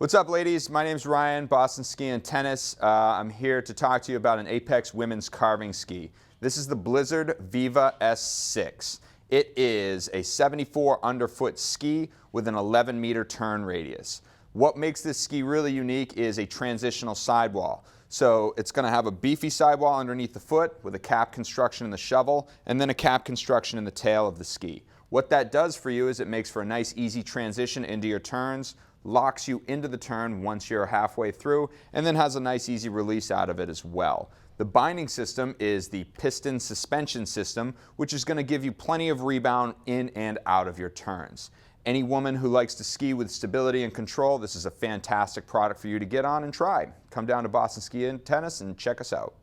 What's up, ladies? My name's Ryan, Boston Ski and Tennis. I'm here to talk to you about an Apex women's carving ski. This is the Blizzard Viva S6. It is a 74 underfoot ski with an 11-meter turn radius. What makes this ski really unique is a transitional sidewall. So it's going to have a beefy sidewall underneath the foot with a cap construction in the shovel and then a cap construction in the tail of the ski. What that does for you is it makes for a nice easy transition into your turns, locks you into the turn once you're halfway through, and then has a nice easy release out of it as well. The binding system is the piston suspension system, which is going to give you plenty of rebound in and out of your turns. Any woman who likes to ski with stability and control, this is a fantastic product for you to get on and try. Come down to Boston Ski and Tennis and check us out.